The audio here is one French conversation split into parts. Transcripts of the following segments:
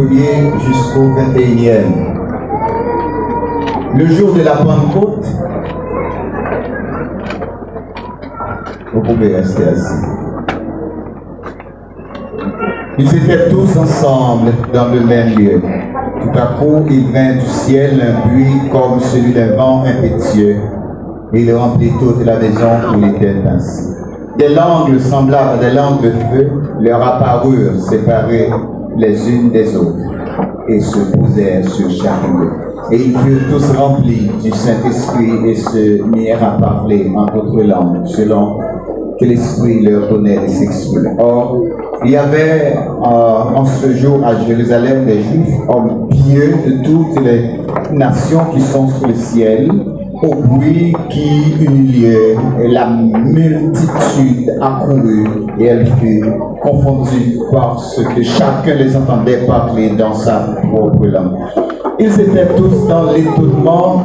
1er jusqu'au 21e. Le jour de la Pentecôte, vous pouvez rester assis. Ils étaient tous ensemble dans le même lieu. Tout à coup, il vint du ciel un bruit comme celui d'un vent impétueux, et il remplit toute la maison où il était assis. Des langues semblables à des langues de feu leur apparurent, séparées les unes des autres, et se posèrent sur chacun d'eux. Et ils furent tous remplis du Saint-Esprit et se mirent à parler en d'autres langues, selon que l'Esprit leur donnait de s'exprimer. Or, il y avait en ce jour à Jérusalem des Juifs, hommes pieux de toutes les nations qui sont sous le ciel. Au bruit qui eut lieu, la multitude accourut et elle fut confondue parce que chacun les entendait parler dans sa propre langue. Ils étaient tous dans l'étonnement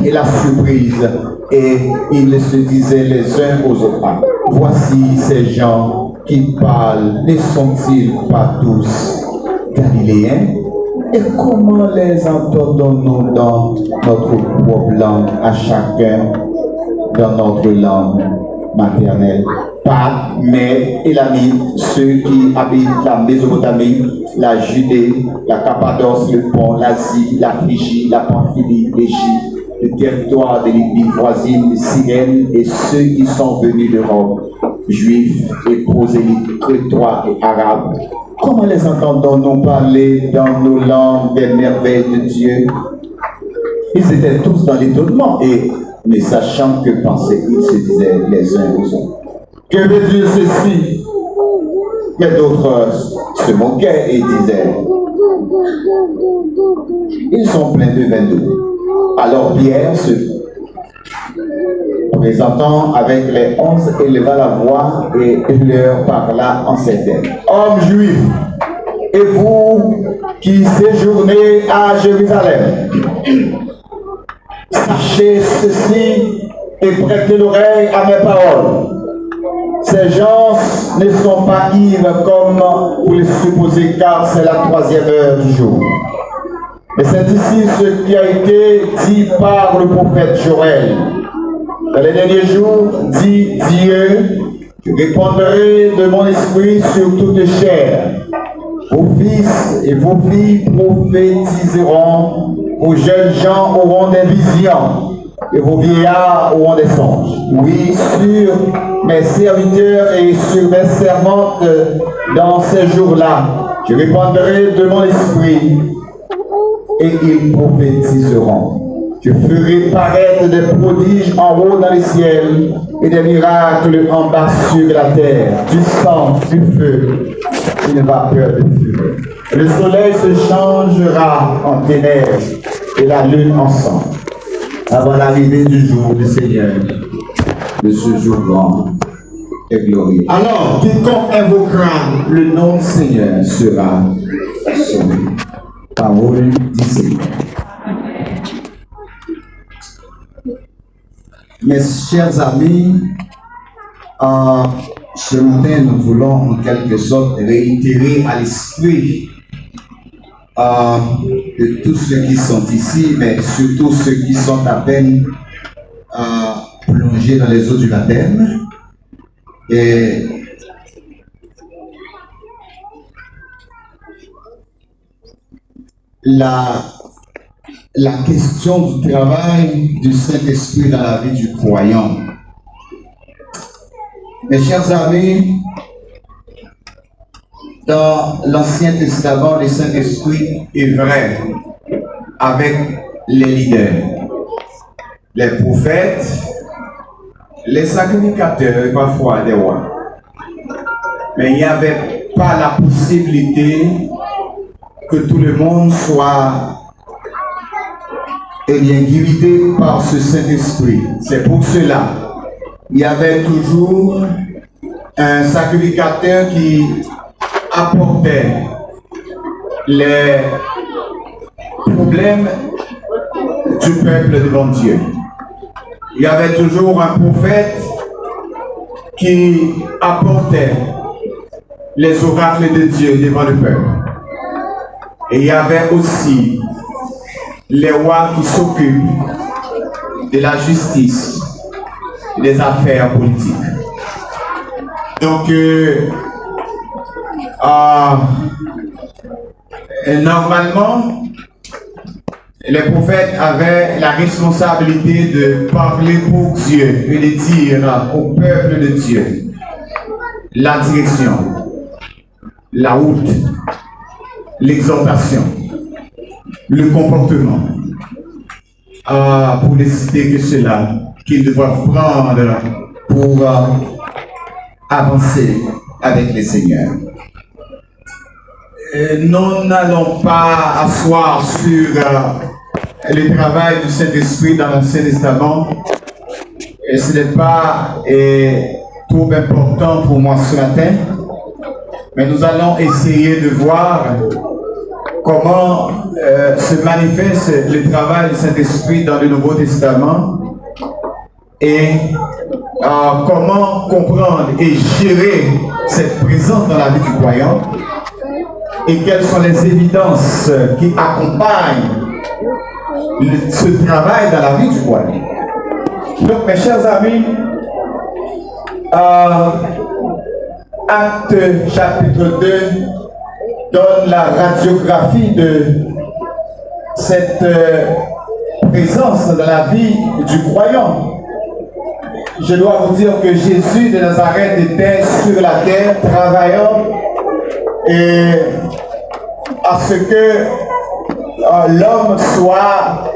et la surprise, et ils se disaient les uns aux autres: voici ces gens qui parlent, ne sont-ils pas tous Galiléens? Et comment les entendons-nous dans notre propre langue, à chacun dans notre langue maternelle? Pas, mais Élamite, ceux qui habitent la Mésopotamie, la Judée, la Cappadoce, le Pont, l'Asie, la Phrygie, la Pamphylie, l'Égypte, le territoire de Libye voisine, de Cyrène, et ceux qui sont venus d'Europe, juifs et prosélytes, crétois et arabes. Comment les entendons-nous parler dans nos langues des merveilles de Dieu? Ils étaient tous dans l'étonnement et, ne sachant que penser, ils se disaient les uns aux autres: que veut dire ceci? Mais d'autres se moquaient et disaient: ils sont pleins de vin doux. Alors Pierre, se présentant avec les 11, éleva la voix et leur parla en ces termes: hommes juifs, et vous qui séjournez à Jérusalem, sachez ceci et prêtez l'oreille à mes paroles. Ces gens ne sont pas ivres comme vous le supposez, car c'est la 3e heure du jour. Mais c'est ici ce qui a été dit par le prophète Joël. Dans les derniers jours, dit Dieu, je répandrai de mon esprit sur toute chair. Vos fils et vos filles prophétiseront, vos jeunes gens auront des visions, et vos vieillards auront des songes. Oui, sur mes serviteurs et sur mes servantes, dans ces jours-là, je répandrai de mon esprit, et ils prophétiseront. Je ferai paraître des prodiges en haut dans les ciels et des miracles en bas sur la terre, du sang, du feu, une vapeur de fumée. Le soleil se changera en ténèbres et la lune en sang, avant l'arrivée du jour du Seigneur, de ce jour grand et glorieux. Alors, quiconque invoquera le nom du Seigneur sera sauvé. Parole du Seigneur. Mes chers amis, ce matin, nous voulons en quelque sorte réitérer à l'esprit de tous ceux qui sont ici, mais surtout ceux qui sont à peine plongés dans les eaux du baptême. Et la question du travail du Saint-Esprit dans la vie du croyant. Mes chers amis, dans l'Ancien Testament, le Saint-Esprit est vrai avec les leaders, les prophètes, les sacrificateurs et parfois des rois. Mais il n'y avait pas la possibilité que tout le monde soit guidé par ce Saint-Esprit. C'est pour cela il y avait toujours un sacrificateur qui apportait les problèmes du peuple devant Dieu. Il y avait toujours un prophète qui apportait les oracles de Dieu devant le peuple. Et il y avait aussi les rois qui s'occupent de la justice et des affaires politiques. Donc, normalement, les prophètes avaient la responsabilité de parler pour Dieu et de dire au peuple de Dieu la direction, la route, l'exhortation, le comportement, pour décider que cela qu'ils doivent prendre pour avancer avec les seigneurs. Nous n'allons pas asseoir sur le travail du Saint-Esprit dans l'Ancien Testament. Et ce n'est pas trop important pour moi ce matin. Mais nous allons essayer de voir comment se manifeste le travail du Saint-Esprit dans le Nouveau Testament et comment comprendre et gérer cette présence dans la vie du croyant et quelles sont les évidences qui accompagnent ce travail dans la vie du croyant. Donc mes chers amis, Actes chapitre 2 donne la radiographie de cette présence dans la vie du croyant. Je dois vous dire que Jésus de Nazareth était sur la terre travaillant et à ce que l'homme soit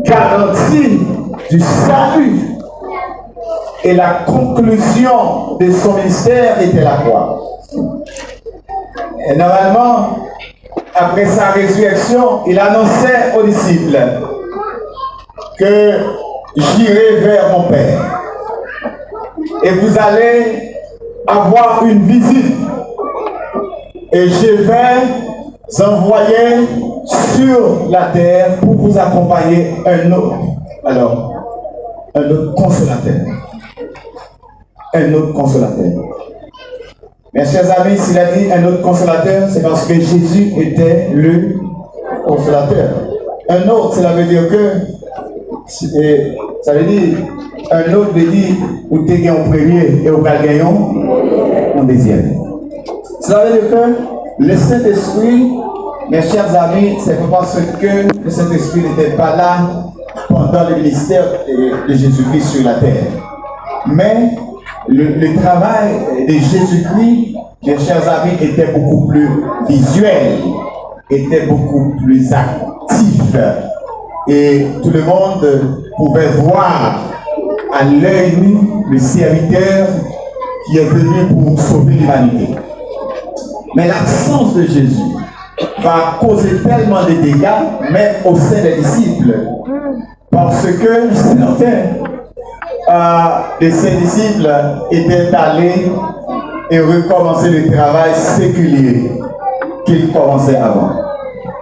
garanti du salut. Et la conclusion de son ministère était la croix. Et normalement, après sa résurrection, il annonçait aux disciples que j'irai vers mon Père. Et vous allez avoir une visite. Et je vais envoyer sur la terre pour vous accompagner un autre. Alors, un autre consolateur. Un autre consolateur. Mes chers amis, s'il a dit un autre consolateur, c'est parce que Jésus était le consolateur. Un autre, cela veut dire que, ça veut dire, un autre veut dire, ou t'es gagné en premier et ou pas gagné en deuxième. Cela veut dire que le Saint-Esprit, mes chers amis, c'est parce que le Saint-Esprit n'était pas là pendant le ministère de Jésus-Christ sur la terre. Mais le travail de Jésus-Christ, mes chers amis, était beaucoup plus visuel, était beaucoup plus actif. Et tout le monde pouvait voir à l'œil nu le serviteur qui est venu pour sauver l'humanité. Mais l'absence de Jésus va causer tellement de dégâts, même au sein des disciples, parce que certains de ses disciples étaient allés et recommencer le travail séculier qu'ils commençaient avant.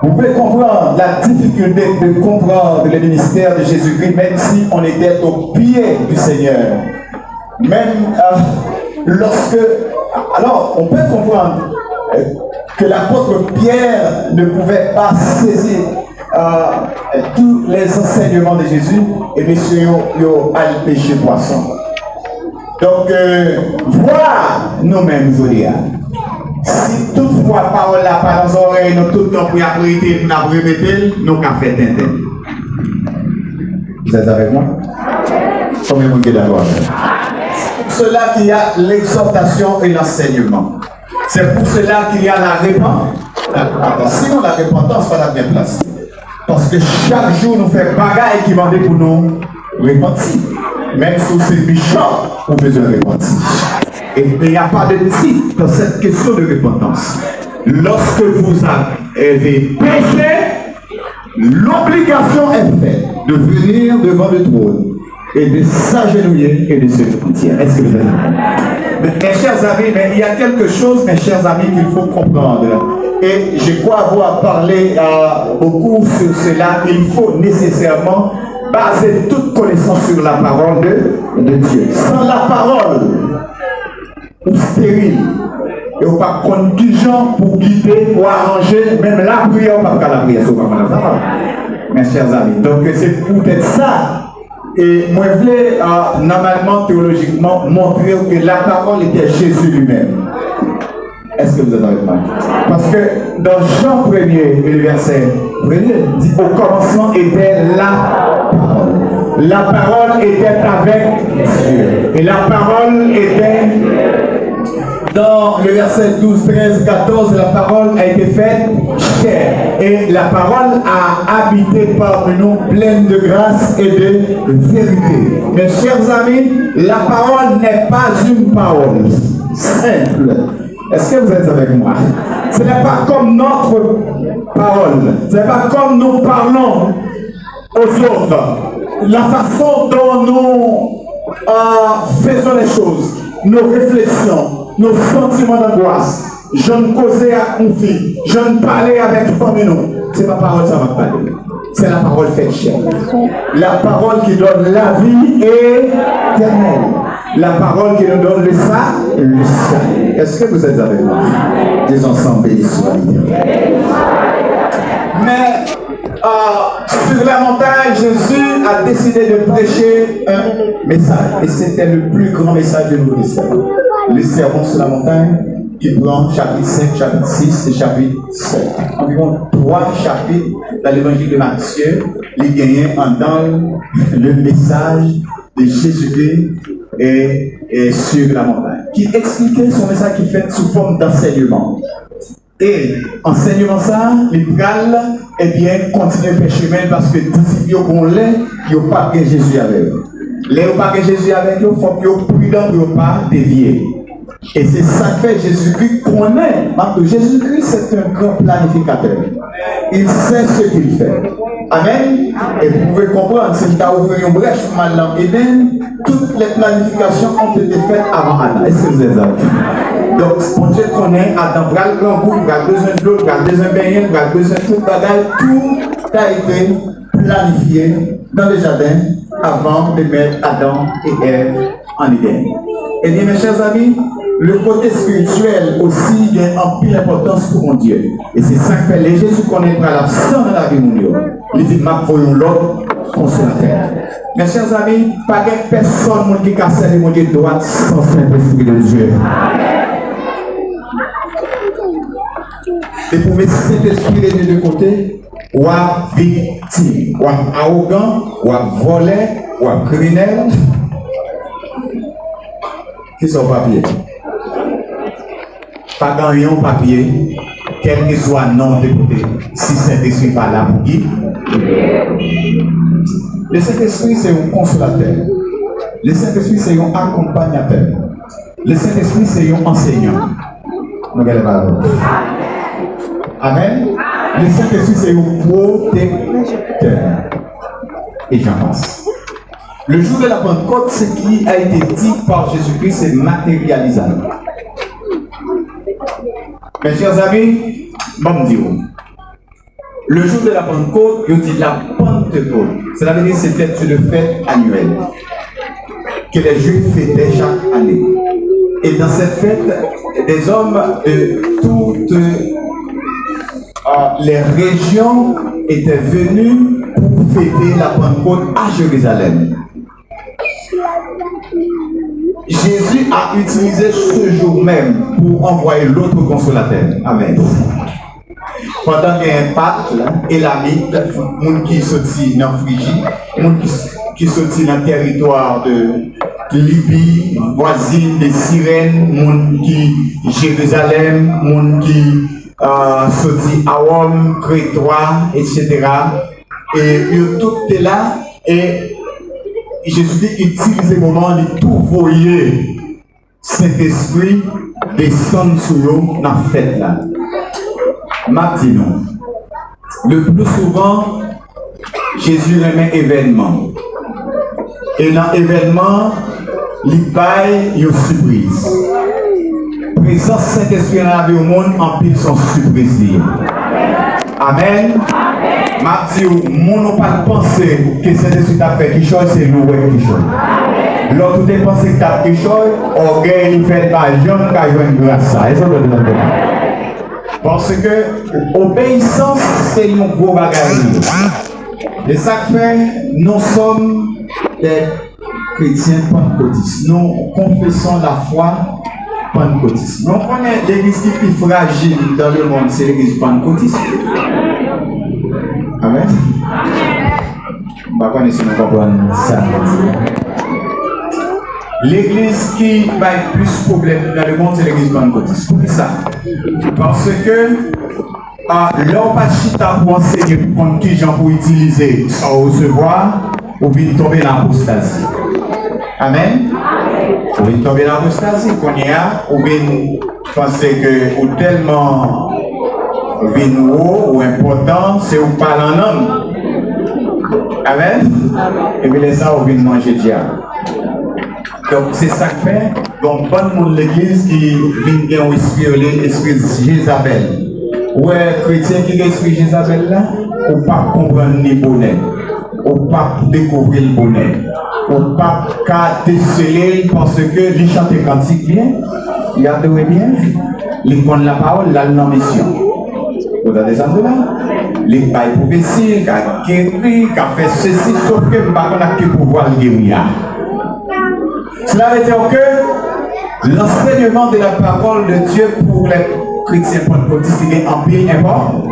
Vous pouvez comprendre la difficulté de comprendre le ministère de Jésus-Christ, même si on était au pied du Seigneur. Même lorsque... Alors, on peut comprendre que l'apôtre Pierre ne pouvait pas saisir tous les enseignements de Jésus et monsieur yo a le péché poisson. Donc, voir nous-mêmes, si toutefois parole la pas dans nos oreilles, nous tout le temps pour apprêter, nous avons répété, nous avons fait tintin. Vous êtes avec moi? Combien de monde est d'accord? Cela qu'il y a l'exhortation et l'enseignement. C'est pour cela qu'il y a la repentance. Sinon, la repentance va la bien placée. Parce que chaque jour, nous faisons bagaille qui vendait pour nous repentir. Même si c'est méchant, on peut se repentir. Et il n'y a pas de titre dans cette question de repentance. Lorsque vous avez péché, l'obligation est faite de venir devant le trône et de s'agenouiller et de se repentir. Est-ce que vous avez compris? Mes chers amis, mais il y a quelque chose, mes chers amis, qu'il faut comprendre. Et je crois avoir parlé beaucoup sur cela. Il faut nécessairement baser toute connaissance sur la parole de Dieu. Sans la parole, ou stérile, Et on pas prendre qui gens pour guider, pour arranger, même la prière, on ne peut pas la prière, c'est pas mes chers amis. Donc c'est peut-être ça. Et moi je voulais normalement, théologiquement, montrer que la parole était Jésus lui-même. Est-ce que vous êtes avec moi? Parce que dans Jean 1er, le verset 1er, dit au commencement était la parole. La parole était avec Dieu. Et la parole était dans le verset 12, 13, 14, la parole a été faite chair. Et la parole a habité parmi nous, pleine de grâce et de vérité. Mes chers amis, la parole n'est pas une parole simple. Est-ce que vous êtes avec moi? Ce n'est pas comme notre parole. Ce n'est pas comme nous parlons aux autres. La façon dont nous faisons les choses, nos réflexions, nos sentiments d'angoisse. Je ne causais à une fille, je ne parlais avec famille, non. C'est ma parole, ça va parler. C'est la parole faite chair. La parole qui donne la vie éternelle. La parole qui nous donne le salut. Est-ce que vous êtes avec moi? Disons ensemble, béni soit. Mais sur la montagne, Jésus a décidé de prêcher un message. Et c'était le plus grand message de Nouveau Testament. Le sermon sur la montagne, qui prend chapitre 5, chapitre 6 et chapitre 7. Environ 3 chapitres dans l'évangile de Matthieu, il gagnait dans le message de Jésus-Christ et sur la montagne, qui expliquait son message qui fait sous forme d'enseignement. Et enseignement ça, les pral, eh bien, continuer à faire chemin parce que disciples qu'on l'est, ils n'ont pas que Jésus avec eux. Les n'ont pas que Jésus avec eux, il faut qu'ils soient prudents pour ne pas dévier. Et c'est ça que fait Jésus-Christ connaît. Parce que Jésus-Christ, c'est un grand planificateur. Il sait ce qu'il fait. Amen. Et vous pouvez comprendre, si tu as ouvert une brèche mal dans Éden, toutes les planifications ont été faites avant Adam. Est-ce que vous êtes d'accord? Donc, mon Dieu connaît, Adam, il a le grand goût, il a besoin de l'eau, il a besoin de baigner, il a besoin de tout bagage. Tout a été planifié dans le jardin avant de mettre Adam et Ève en Éden. Et bien, mes chers amis, le côté spirituel aussi a une pile importance pour mon Dieu. Et c'est ça que fait les Jésus connaîtra l'absence de la vie mon Dieu. Il dit, ma voyons l'autre consolateur. Mes chers amis, pas de personne qui a servi mon Dieu droite sans Saint-Esprit de Dieu. Et pour mettre cet esprit des deux côtés, ou à victime, ou à arrogant, ou à volé, ou à criminel, qui sont papiers. Pas gagnant papier, quel que soit le nom de côté, si Saint-Esprit n'est pas là pour guider. Le Saint-Esprit, c'est un consolateur. Le Saint-Esprit, c'est un accompagnateur. Le Saint-Esprit, c'est un enseignant. Amen. Le Saint-Esprit, c'est un protecteur. Et j'en passe. Le jour de la Pentecôte, ce qui a été dit par Jésus-Christ, c'est matérialisable. Mes chers amis, bon Dieu, le jour de la Pentecôte, il dit la Pentecôte. Cela veut dire que c'était une fête annuelle que les Juifs fêtaient chaque année. Et dans cette fête, des hommes de toutes les régions étaient venus pour fêter la Pentecôte à Jérusalem. Jésus a utilisé ce jour même pour envoyer l'autre consolateur. Amen. Pendant qu'il y a un peuple, Élamite, monde qui sortit dans Phrygie, monde qui sortit dans le territoire de Libye, voisine de Cyrène, monde qui Jérusalem, monde qui sortit à Rome, Crétois, etc. Et ils tout est là et Jésus utilise le moment de tout voyer Saint-Esprit descendre sur nous dans la fête là. Maintenant, le plus souvent, Jésus remet événement. Et dans l'événement, il baille une surprise. Présence Saint-Esprit dans la vie au monde empile son surprise. Amen. Mathieu, mon n'a pas pensé que Saint-Esprit a fait quelque chose, c'est nous qui chose. L'autre dépense que tu as quelque chose, orgueil, il fait pas jeune, quand il une grâce. Parce que obéissance, c'est un gros bagage. Et ça fait, nous sommes des chrétiens pentecôtistes. Nous confessons la foi pentecôtiste. Nous connaissons l'église qui est plus fragile dans le monde, c'est l'église pentecôtiste. Amen. Je ne sais pas si nous comprenons ça. L'église qui va être plus problème dans le monde, c'est l'église pentecôtiste. Pour ça. Parce que l'homme pas chita pour enseigner pour qui gens pour utiliser sans recevoir, ou bien tomber dans l'apostasie. Amen. Ou bien tomber dans l'apostasie qu'on y a, ou bien penser que ou tellement haut ou important, c'est ou parler en homme. Amen. Et puis les ça, ou bien manger diable. Donc c'est ça que fait. Donc bon monde l'église qui vient bien au esprit Jézabel. Ouais, chrétien qui a l'esprit Jézabel là, ou pas comprendre ni bonheur, ou pas découvrir le bonheur, ou pas déceler parce que il chante cantique bien, il adore bien, il connaît la parole, il a une mission. Vous avez ça là? Il a prophétie, il a guéri, il a fait ceci, sauf que il n'a pas de pouvoir guérir. Cela veut dire que l'enseignement de la parole de Dieu pour les chrétiens pentecôtistes est en pile important.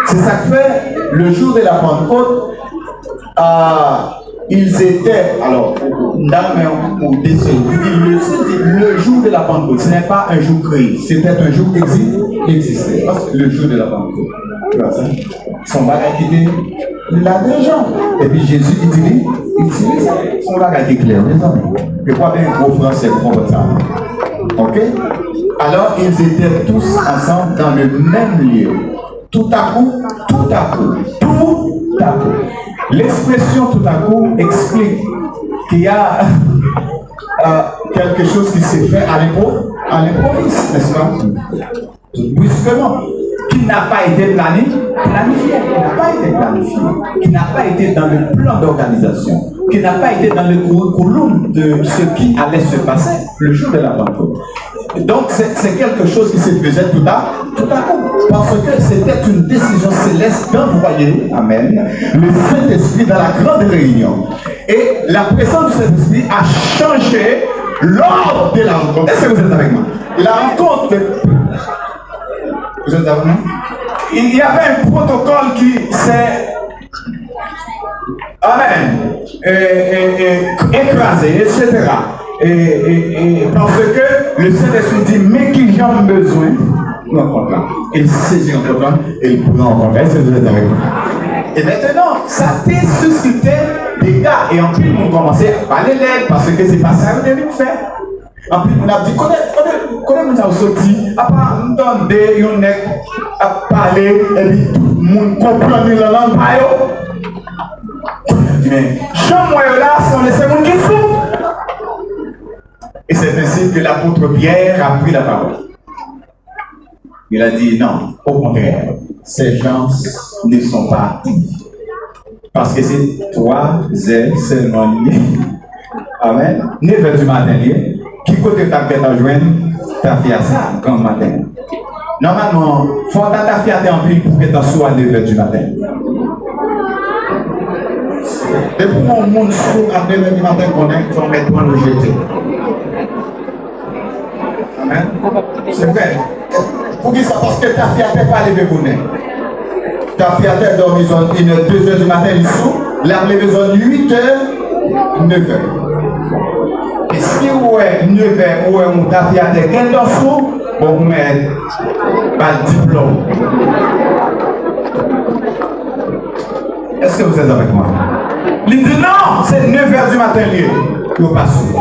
C'est ça que fait le jour de la Pentecôte, ils étaient, alors, le jour de la Pentecôte, ce n'est pas un jour créé, c'était un jour existé. Parce que le jour de la Pentecôte, son bagage qui était là déjà. Et puis Jésus, il dit, son bagage est clair, les amis. Je crois bien un gros français pour comprendre ça. Ok? Alors, ils étaient tous ensemble dans le même lieu. Tout à coup. L'expression tout à coup explique qu'il y a quelque chose qui s'est fait à l'improviste, n'est-ce pas? Brusquement, qui n'a pas été planifié, qui n'a pas été dans le plan d'organisation, qui n'a pas été dans le curriculum de ce qui allait se passer le jour de la Pentecôte. Donc c'est quelque chose qui se faisait tout à coup, parce que c'était une décision céleste d'envoyer, amen, le Saint-Esprit dans la grande réunion. Et la présence du Saint-Esprit a changé l'ordre de la rencontre. Est-ce que vous êtes avec moi? La rencontre, vous êtes avec moi? Il y avait un protocole qui s'est, amen, écrasé, etc. Et parce que le Saint-Esprit dit, mais qui j'en ai besoin, nous rencontrons là. Il saisit un programme et il pourra rencontrer. Est-ce que vous êtes avec moi? Et maintenant, ça a suscité des gars. Et en plus, on commençait à parler l'aide parce que c'est pas ça que vous devez faire. En plus, on a dit, comment nous avons sorti, à part nous donner, on est à parler, et puis tout le monde comprend la langue. Mais, chambre là, sont les secondes qui font. Et c'est ainsi que l'apôtre Pierre a pris la parole. Il a dit non, au contraire, ces gens ne sont pas actifs. Parce que c'est 3 heures seulement liés. Amen. 9 heures du matin lié. Qui côté ta tête à joindre, ta fille à ça, quand matin. Normalement, il faut que ta fille à en pile pour que tu sois à 9 heures du matin. Et pour mon monde à 9 heures du matin, il faut mettre pour nous jeter. Amen. C'est vrai. Pour qui ça? Parce que ta fille n'a pas levé pour nous. Ta fille a dormi 2 heures du matin, il sous. La besoin 8 heures, 9 heures. Et si vous êtes 9 heures, ou est ta fille a des gains dans sous, bon, vous mettez pas le diplôme. Est-ce que vous êtes avec moi? Il dit non, c'est 9 heures du matin, il n'est pas sous.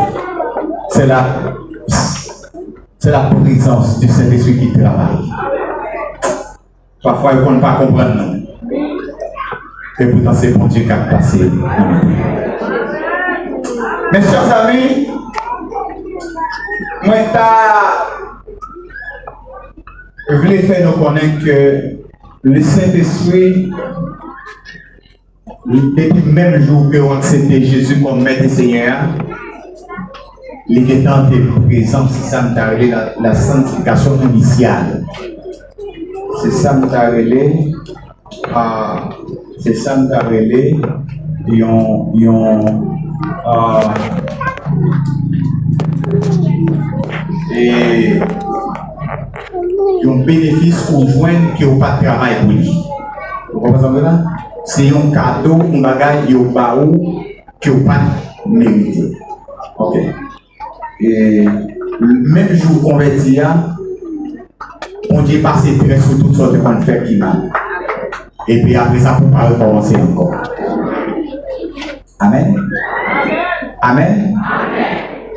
C'est la présence du Saint-Esprit qui travaille. Parfois, ils ne peuvent pas comprendre. Et pourtant, c'est bon Dieu qui a passé. Mes chers amis, moi, je voulais faire nous connaître que le Saint-Esprit, depuis le même jour que on accepté Jésus comme maître et Seigneur, les étant présents, c'est ça que nous avons la sanctification initiale. C'est ça que nous avons c'est ça que nous et un bénéfice conjoint qui n'a pas de travail pour lui. Vous comprenez ça? C'est un cadeau, un bagage qui n'a pas mérité. Ok. Et même jour converti, on dit passer très sur toutes sortes de conflits qui mal. Et puis après ça, pour ne pas recommencer encore. Amen. Amen.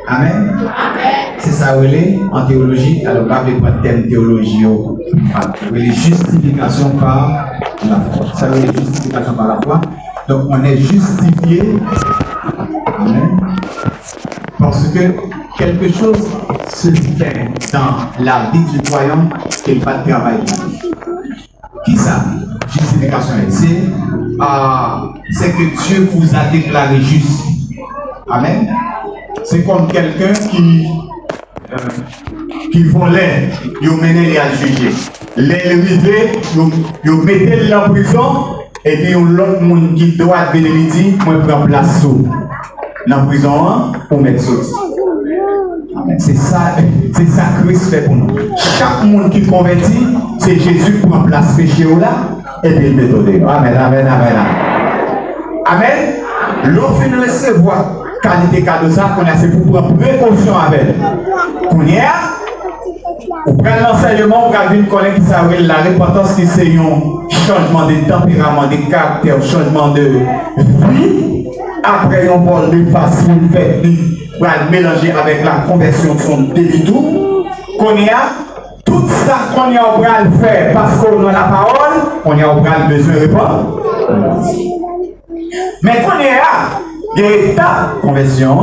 Amen. C'est ça en théologie. Alors, pas de thème théologie. Les justifications par la foi. Ça veut dire justification par la foi. Donc, on est justifié. Amen. Parce que quelque chose se fait dans la vie du croyant qu'il n'y a pas de travail. Qui ça? Justification. C'est que Dieu vous a déclaré juste. Amen. C'est comme quelqu'un qui volait, il menait à juger. Les rivés, il mettait en prison, et puis l'autre monde qui doit venir dit, moi je prends place sous la prison pour mettre sorti. C'est ça Christ fait pour nous. Chaque monde qui convertit, c'est Jésus qui prend place péché là, et puis il met au dehors. Amen, amen, amen. Amen. L'autre finit recevoir qualité cadeau ça, qu'on a c'est pour prendre précaution avec. Qu'on y a, ou prendre l'enseignement, ou garder une collègue qui savait la repentance qui c'est un changement de tempérament, de caractère, changement de vie. Après, on parle de façon de faire, pour mélanger avec la conversion de son débit tout. Qu'on y a, tout ça qu'on y a au bras le faire parce qu'on a la parole, on y a au bras le besoin de répondre. Mais qu'on y a, des étapes de conversion,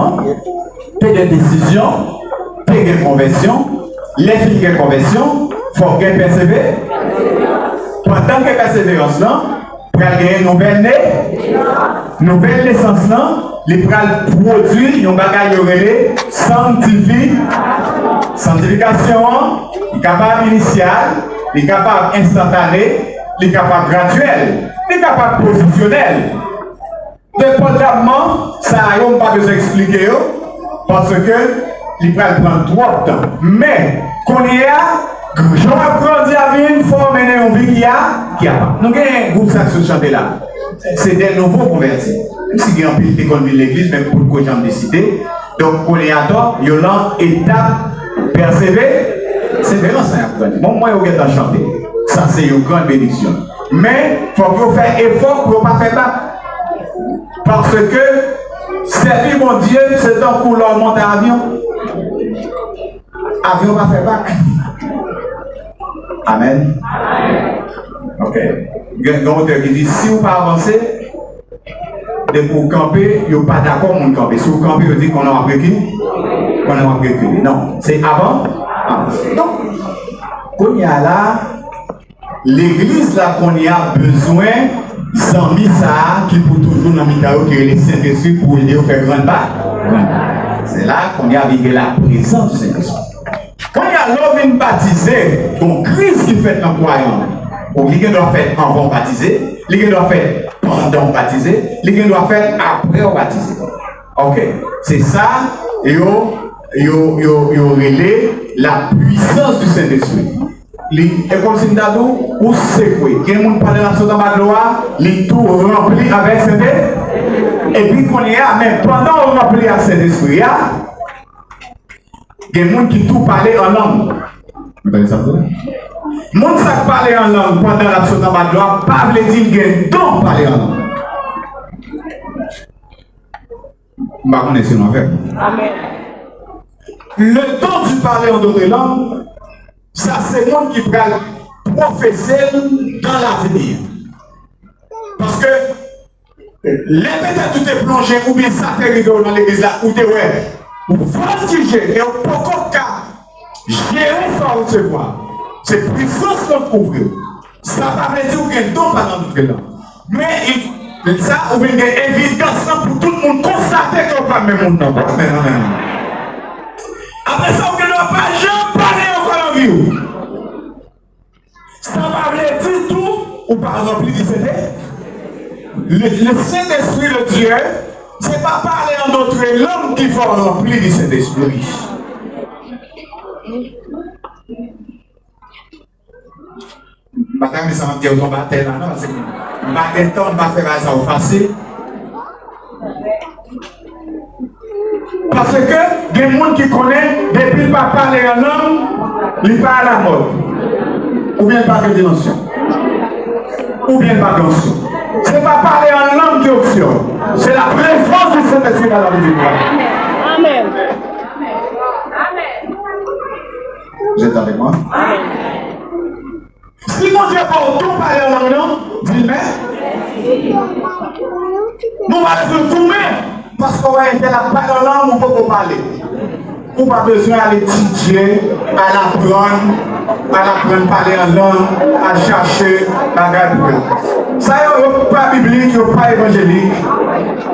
des décisions, des conversions, les filles de conversion, il faut qu'elles persévèrent. Pendant que persévérance, pour gagner une nouvelle naissance, les produits, un bagage relais, sanctification, est capable initial, est capable instantané, est capable graduel, est capable positionnel. Dépendamment, ça n'a pas besoin d'expliquer parce que il va prendre trop de temps. Mais, qu'on y a, j'en apprends à vivre, il faut mener un vie qui a pas. Nous avons un groupe ça se chanter là. C'est des nouveaux convertis. Si il y a un peu de l'église, même pour que j'en décidé. Donc, qu'on y a tort, il y a une étape persévérance. Bon, moi, je vais chanter. Ça, c'est une grande bénédiction. Mais, il faut que vous fassiez effort pour ne pas faire ça. Parce que servir mon Dieu, c'est un coup l'on monte à l'avion. Avion va faire bac. Amen. Ok. Il y a un auteur qui dit si vous ne pas avancer, de pour camper, il n'y a pas d'accord pour camper. Si vous campez, vous dites qu'on a reculé. Qu'on a reculé. Non, c'est avant. Donc, qu'on y a là, l'église là qu'on y a besoin. Sans mis ça qui pour toujours dans le qui est le Saint-Esprit pour aider à faire grande part. C'est là qu'on y a vécu la présence du Saint-Esprit. Quand il y a l'homme baptisé, donc Christ qui fait un croyant, il doit faire avant baptisé, il doit faire pendant baptisé, il doit faire après baptisé. Ok, c'est ça, et il relève la puissance du Saint-Esprit. L'école Sindadou, où c'est quoi? Quel monde parle dans la gloire, les tout rempli avec Saint-Esprit. Et puis qu'on y a, mais pendant qu'on remplit avec Saint-Esprit, il y a des gens qui tout parlent en langue. Vous connaissez ça? Les gens qui parlent en langue pendant l'action dans la gloire, pas veut dire qu'ils ont parlé en langue. Je ne connais pas ce faire. Amen. Le temps du parler en d'autres langues, ça, c'est le monde qui va professer dans l'avenir. Parce que les peut-être tout est plongé, ou bien ça fait arriver dans l'église là, ou tu es ou voltiger, et au pourquoi gérer ça recevoir. C'est puissance qu'on couvre. Ça va veut dire qu'il y a un don pendant notre temps. Mais ça, ou bien une évidence pour tout le monde constater qu'on ne peut pas même monde. Après ça, vous ne pas jamais parler encore en vie. Ça va dire tout, ou par rempli du CD. Le Saint-Esprit de Dieu, ce n'est pas parler en d'autres langues qui font remplir du Saint-Esprit. Madame, ça va me dire, on va faire là, non, parce que on va faire ça au passé. Parce que, il y a des gens qui connaissent, depuis ne pas parler en langue, il n'est pas à la mode. Ou bien pas de dimension. Ou bien pas d'option. Ce n'est pas parler en langue qui est option. C'est la présence du Saint-Esprit dans la vie du monde. Amen. Vous êtes avec moi? Si mon Dieu pas autant parler en langue, non, dis mais. Nous allons se tourner. Parce qu'on va être la parole en langue, on ne peut pas parler. On n'a pas besoin d'aller étudier, à l'apprendre à parler en langue, à chercher, à regarder. Ça, il n'y a pas biblique, il n'y a pas évangélique,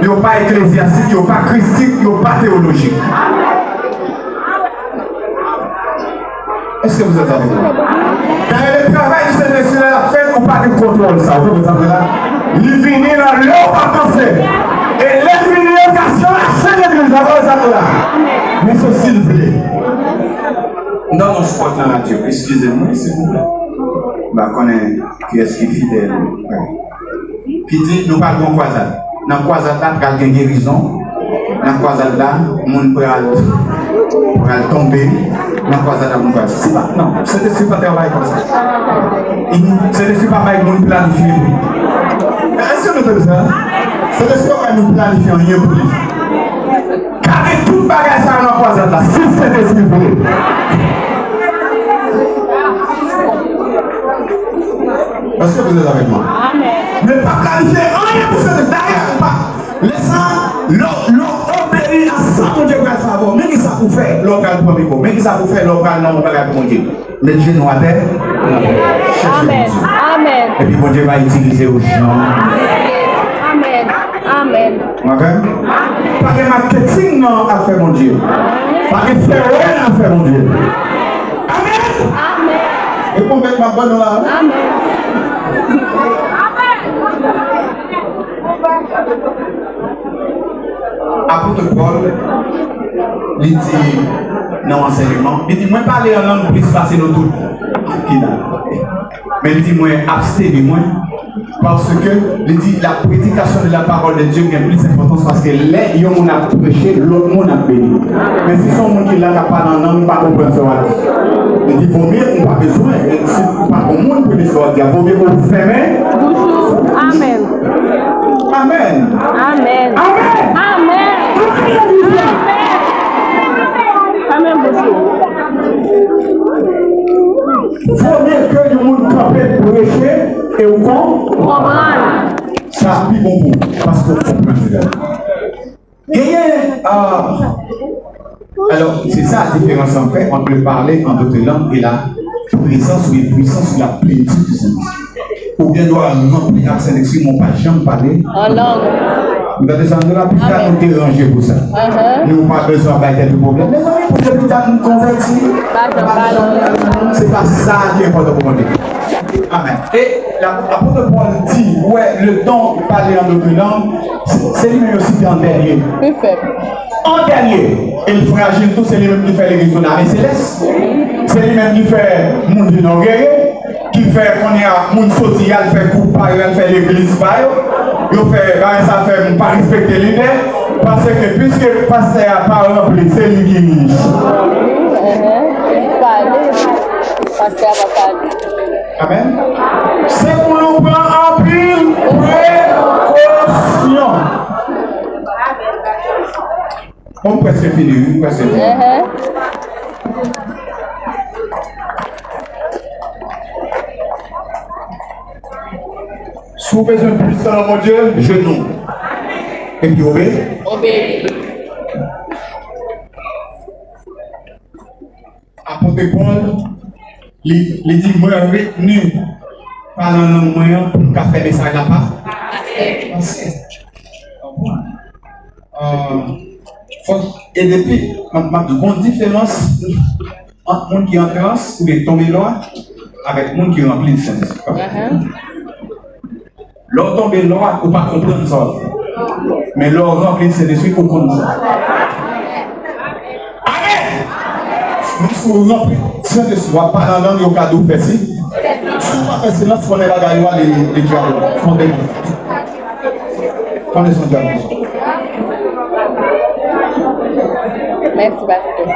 il n'y a pas ecclésiastique, il n'y a pas christique, il n'y a pas théologique. Est-ce que vous êtes avec moi? Dans le travail du Saint-Esprit, la fête, on parle de contrôle, ça. Vous savez là? Il vient dans l'eau par penser. Et l'infiltration, la chaîne de nous avons ça là. Mais c'est s'il vous plaît. Non, non, je crois dans la Dieu. Excusez-moi, s'il vous plaît. Bah, connaît qui est-ce qui est fidèle. Qui dit, nous parlons de croisade. Dans la croisade là, il y a une guérison. Dans la croisade là, le monde peut tomber. Dans la croisade là, c'est pas. Non, c'est pas travail comme ça. C'est pas mal de planifier. Est-ce que nous faisons ça? C'est le sport que nous planifions rien pour lui. Car tout le bagage ça dans la croisade là, si c'est esprit pour lui. Est-ce que vous êtes avec moi? Ne pas planifier rien pour cette derrière. Laissant l'obéir à ça, mon Dieu va savoir. Mais qui ça pour faire? Local pour micro. Mais qui ça pour faire? Local non, on va pour mon Dieu. Le Dieu nous a terre. Amen. Amen. Et puis mon Dieu va utiliser aux gens. Amen. Amen. Pas de marketing non à faire mon Dieu. Pas de faire rien à faire mon Dieu. Amen. Amen. Et pour mettre ma bonne là. Amen. Apôtre Paul, il dit dans l'enseignement, il dit, moi parler en langue plus passer nos doutes. Mais il dit, moi abstenez-moi. Parce que, il dit, la prédication de la parole de Dieu a plus d'importance parce que les gens qui ont prêché, l'autre monde a béni. Mais si son monde qui là n'a pas dans la langue, pas comprendre ça. Il dit, vaut mieux, on n'a pas besoin. Si pas au monde peut l'histoire dire, vaut mieux qu'on ferme. Amen. Amen. Amen. Amen. Amen. Amen, bonjour. Vaut mieux que le monde campé prêcher et au fond, ça a plus bon pour parce qu'on comprend alors, c'est ça la différence en fait entre le parler en d'autres langues et la présence ou la puissance ou la plénitude du Saint-Esprit. Ou bien doit remplir la Saint-Esprit, mon pas jamais parler En langue. Vous avez des gens de la plus tard nous déranger pour ça. Nous n'avons pas besoin de de problème. Mais amis, pour que plus tard nous convertir, c'est pas ça qui est important pour moi. Amen. Et l'apôtre Paul dit, ouais, le don de parler en d'autres langues, c'est lui-même aussi qui est en dernier. En dernier, et le fragile tout, c'est lui-même qui fait l'église de l'armée céleste. C'est lui-même qui fait mon Dieu non guerrier, qui fait qu'on y a mon social, fait coup par il fait l'église par il fait, ça fait pas respecter l'idée, parce que puisque le pasteur n'a pas rempli, c'est lui qui riche. Pasteur va parler. Amen. C'est pour nous prendre en pile précaution. On presque fini, presque fini. Si vous avez besoin de puissance dans mon Dieu, genou. Et puis obéir. Obéir. Apôtre Paul, il dit, moi, retenu par un homme moyen pour faire des messages là-bas. Et depuis, ma bonne différence entre le monde qui est en transe ou qui est tombé là, avec le monde qui est rempli de Saint-Esprit. L'on tombe là, ou pas comprendre ça. Mais l'on rempli de Saint-Esprit, ou comprendre ça. Amen! Nous sommes remplis de Saint-Esprit, on va pas dans la langue au cadeau, fait si. Si on va faire silence, on est là, les diables. Prenez son diable. Merci, pasteur.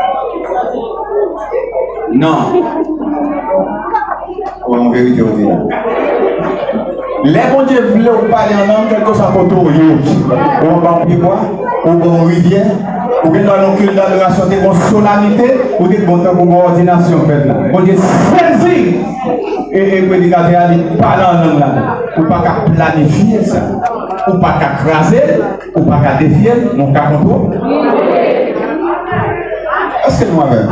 Non. Ou en vérité, on dit là. Les bons dieux voulaient parler en langue, quelque chose à côté, ou en bas, ou en rivière, ou bien dans l'occulte d'adoration, des bonnes solennité, ou des bonnes ordination, fait là. On dit, saisi! Et prédicateur, il parle en langue là. Ou pas qu'à planifier ça. Ou pas qu'à craser, ou pas qu'à défier, mon cas contre. Est-ce que moi-même?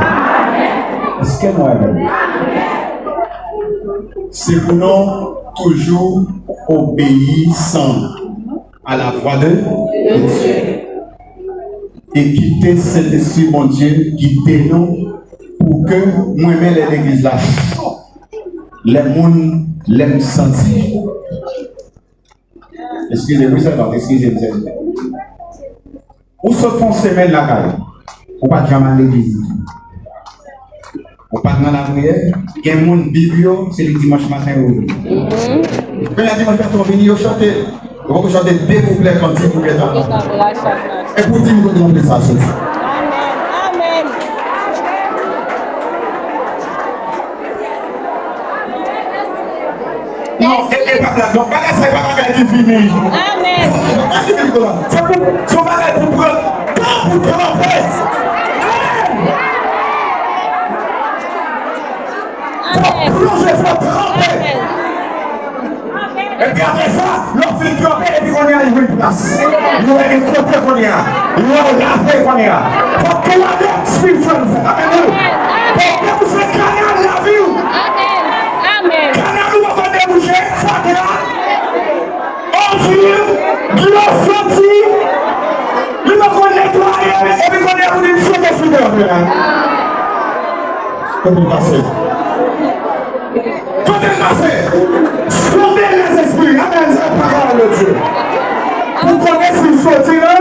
Est-ce que moi-même? C'est pour nous toujours obéissant à la voix de Dieu. Et quitter cet esprit, mon Dieu, guider nous pour que moi-même l'église là, les gens l'aiment sentir. Excusez-moi, ça va, excusez-moi. Où se font semaine la caille? Ou pas jamais à l'église? Ou pas dans la prière? Il y a un monde biblio, c'est le dimanche matin. Quand le dimanche matin, on vient chanter. On va chanter des couplets quand il couplets dans la et pour dire que nous ça. Amen. Non, et pas là. Donc, c'est pas qui finit. Amen. C'est pas pour prendre temps pour tromper. Amen. Plongez, faut tromper. Et puis après ça, l'on fait tromper et puis on est arrivé à une place. Nous avons une côté qu'on y a. Nous avons la paix qu'on y a. Pour que la vie spirituelle vous amène. Pour que vous soyez canal de la vie. Amen. Canal nous va déboucher. Fatra. On dit, l'eau sortie. Nous va nettoyer et puis on est pour une chose de fidèle. Comment passer? Comment passer? Fondez les esprits, amen, c'est la parole de Dieu. Vous connaissez ce qui sortit là?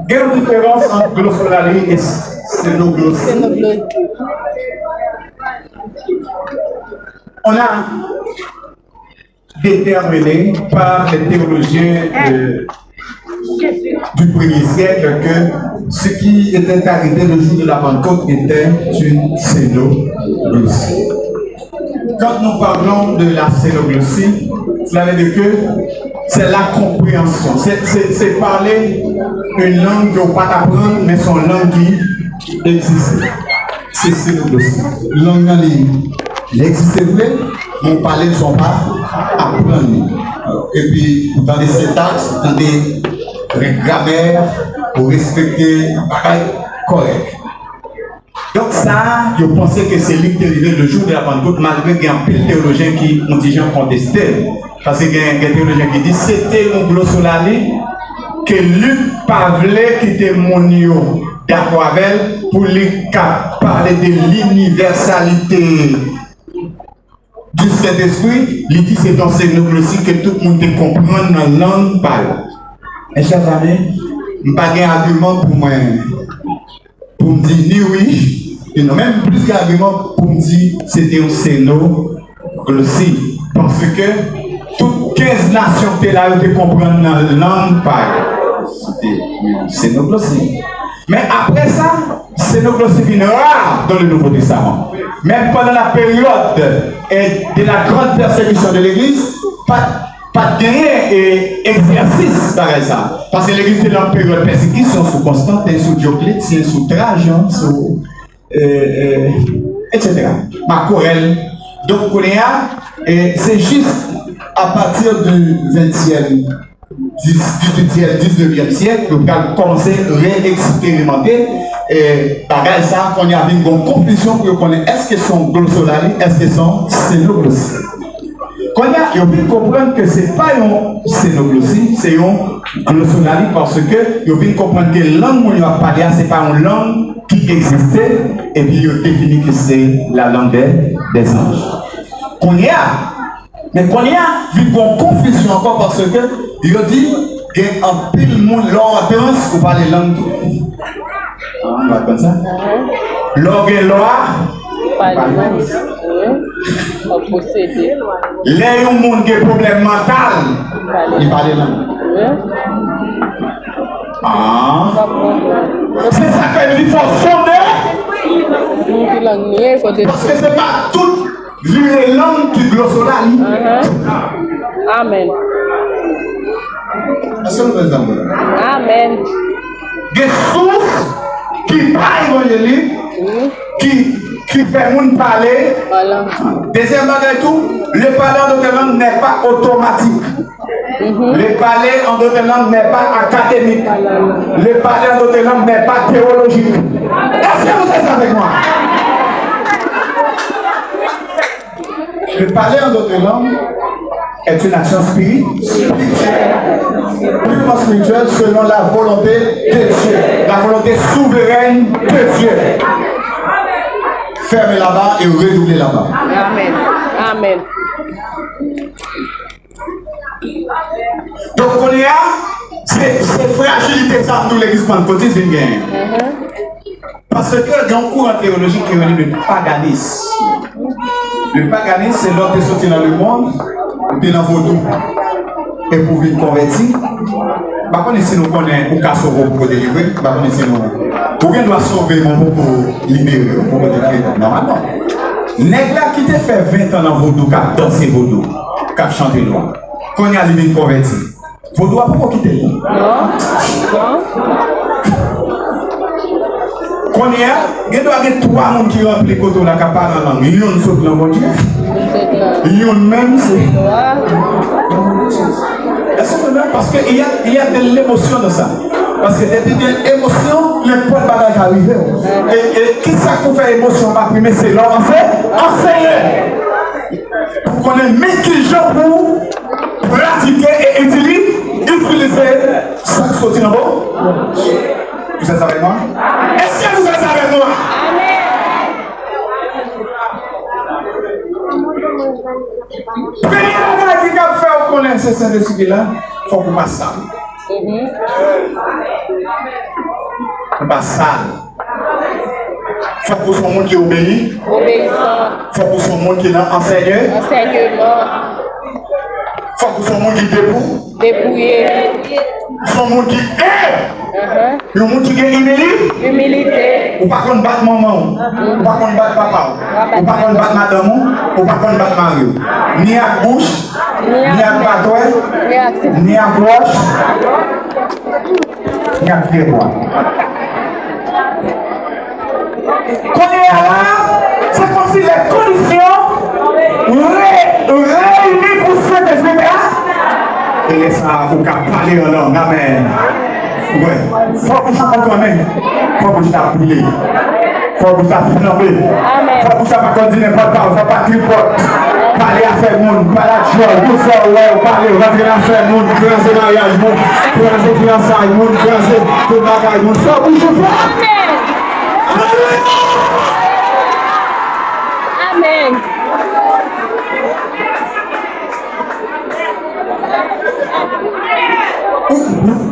Il y a une différence entre glossolalie et scénoglossie. On a déterminé par les théologiens du premier siècle que ce qui était arrivé le jour de la Pentecôte était une scénoglossie. Quand nous parlons de la scénoglossie, cela veut dire que c'est la compréhension. C'est parler une langue qu'on ne peut pas apprendre, mais son langue qui existe. C'est scénoglossie. Langue qui existe, mon parler ne sont pas apprendre. Et puis, dans les syntaxes, dans des grammaires, pour respecter un bagage correct. Donc ça, je pensais que c'est lui qui est arrivé le jour de la Pentecôte, malgré qu'il y a un peu de théologiens qui ont déjà contesté. Parce qu'il y a un théologien qui dit c'était un glossolalie que Luc Pavlet qui était monio d'accord avec pour lui parler de l'universalité du Saint-Esprit. Il dit c'est dans cette glossolalie que tout le monde peut comprendre dans la langue parle. Et chers amis, je n'ai pas d'argument pour moi. Pour me dire ni oui, et non même plus qu'argument pour me dire c'était un scénoglossie. Parce que toutes 15 nations qui étaient là, ils comprennent dans la langue parle. C'était une scénoglossie. Mais après ça, scénoglossie vient rare dans le Nouveau Testament. Même pendant la période de la grande persécution de l'Église, pas de gagner et exercice pareil ça. Parce que l'église est en période de persécution sous Constantin, sous Dioclétien, sous Trajan, sous etc. Macorel. Donc c'est juste à partir du 20e 18e, 19e siècle, nous avons commencé à réexpérimenter et bagage ça, qu'on y a une confusion pour connaître est-ce que sont glossolaires, est-ce que sont scénoglossie. Quand il y a bien comprendre que ce n'est pas une scénoglossie, c'est une glossolaire parce que il y a bien comprendre que la langue qu'on a parlé, ce n'est pas une langue qui existait et puis il a défini que c'est la langue des anges. Mais quand il y a une confusion encore parce que il a dit qu'il y a un pile de monde l'ordonnance pour parler langue. On va comme ça. L'orgue et les gens qui ont des problèmes mentaux, ils parlent langue. Ah. C'est ça qu'il faut fonder. Parce que ce n'est pas toutes les langues qui glossolaires. Amen. Amen. Des sources qui parlent évangélique, qui fait moun parler. Deuxième bagage tout, le parler en d'autres langues n'est pas automatique. Le parler en d'autres langues n'est pas académique. Le parler en d'autres langues n'est pas théologique. Est-ce que vous êtes avec moi? Le parler en d'autres langues est une action spirituelle, purement spirituelle selon la volonté de Dieu, la volonté souveraine de Dieu. Fermez là-bas et redoublez là-bas. Amen. Amen. Donc, on y a ces fragilités ça pour l'église pentecôtiste d'une gagne. Parce que dans le courant théologique qui est le paganisme. Le paganisme, c'est l'ordre de sortir dans le monde, et puis dans vos et pour vivre converti. Par contre, si nous connaissons ou casse au pour délivrer, par contre, si nous. Pour bien doit sauver mon pour libérer, pour délivrer. Normalement. Nègre là qui t'a fait 20 ans dans vaudou, qui a dansé vaudou, qui a chanté loin. Quand il y a libéré converti, vaudou a pas quitter. Non. Quand il y a trois personnes qui remplissent les côtés de la capable en langue. Il y a une saute dans mon Dieu. Il y a une même c'est. Parce qu'il y a de l'émotion dans ça. Parce que depuis qu'il y a de l'émotion, le point de bagage arrive. Et qui ça qu'on fait émotion par primer, c'est l'homme en fait enseigner. Pour qu'on ait mis qui gens pour pratiquer et utiliser ça qui saute dans mon. Vous êtes avec moi? Est-ce que vous êtes avec moi? Première chose qui a fait qu'on connaît ces Saint-Esprit là, il faut qu'on passe ça. On passe ça. Il faut qu'on soit un monde qui obéit. Il faut qu'on soit un monde qui est enseigné. Il faut qu'on soit un monde qui dépouille. Il faut un monde qui est. Le monde qui est humilité. Ou pas qu'on batte maman, ou pas qu'on batte papa, ou pas qu'on batte madame, ou pas qu'on batte mari. Ni à bouche, ni à batouet, ni à gauche, ni à pied droit. Quand on est là, c'est comme si les conditions réunies pour ce que je vais faire. Et laisse ça, vous parler en langue. Amen. Ouais, faut que je comprenne, faut que je t'appuie, faut que je t'appuie, faut que je t'appuie n'importe quoi, faut pas tripoter, parler à faire monde, parler à joie, tout ça, ouais, parler, rentrer à faire monde, financer mariage, monde, financer fiançailles, monde, financer tout le bagage, monde, faut que je fasse. Amen.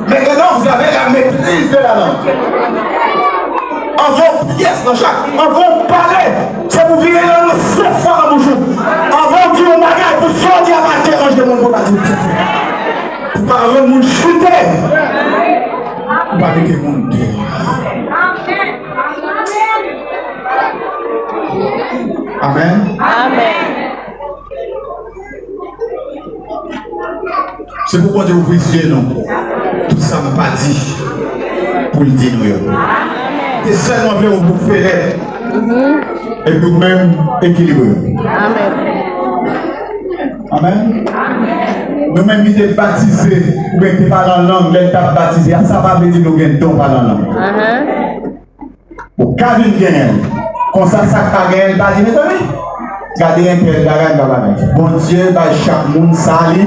Maintenant, vous avez la maîtrise de la langue. En vos pièces dans chaque. En vos palais. C'est pour vivre dans le sofa dans mon jour. En vos dire au bagage pour sortir à la terre, je demande pour la dire. Pour pas avoir mon chuter. Pour pas avec le monde. Amen. Amen. C'est pourquoi Dieu vous prie, non. Tout ça ne m'a pas dit pour le dire. C'est seulement pour vous faire et vous-même équilibrer. Amen. Amen. Nous-mêmes qui sommes baptisés, ou bien qui parlent en langue, les gens baptisés, ça va veut dire que nous avons don parler en langue. Au cas d'une guerre, comme ça, ça va gagner, va dire, mais regardez un tel bagage, bon Dieu, va chaque monde salir.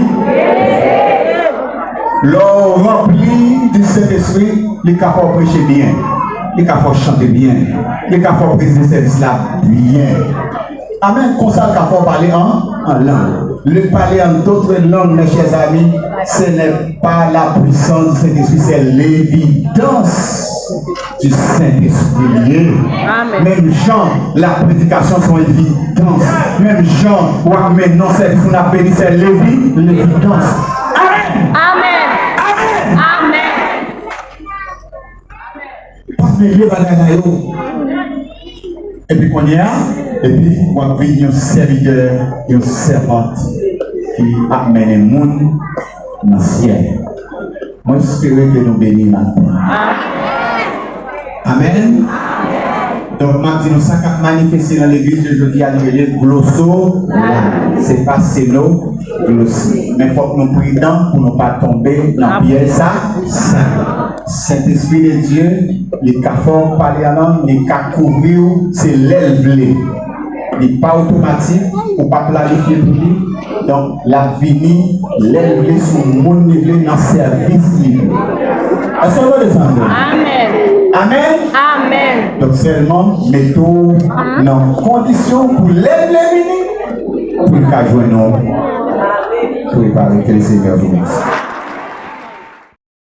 L'on rempli du Saint-Esprit, les cas pour prêcher bien, les cas pour chanter bien, les cas pour briser service là bien. Amen. Comme ça, le cas pour parler en langue. Le parler en d'autres langues, mes chers amis, ce n'est pas la puissance du Saint-Esprit, c'est l'évidence du Saint-Esprit. Même Jean, la prédication sont évidence. Même Jean, ou amen, non, c'est ce qu'on appelle, c'est l'évidence. Amen. Amen. Amen. Pas de lieu et puis qu'on y a, et puis on va venir un serviteur, une servante qui amène le monde dans le ciel. Moi, j'espère que nous bénissons maintenant. Amen. Donc, maintenant, ça qui a manifesté dans l'église aujourd'hui, à nous glosso, c'est pas nous, glosso. Mais il faut que nous prions pour ne pas tomber dans le piège ça. Saint-Esprit de Dieu, les cas forts parler en langue, les cas couvrir, c'est l'élevé. Il n'est pas automatique, ou pas planifier pour lui. Donc, la vie, l'élevé sur le monde niveau dans le service libre. Est-ce qu'on va descendre? Amen. Amen. Amen. Donc, seulement, mettons dans condition pour l'élevé pour le cas joindre, pour préparer que le Seigneur vous.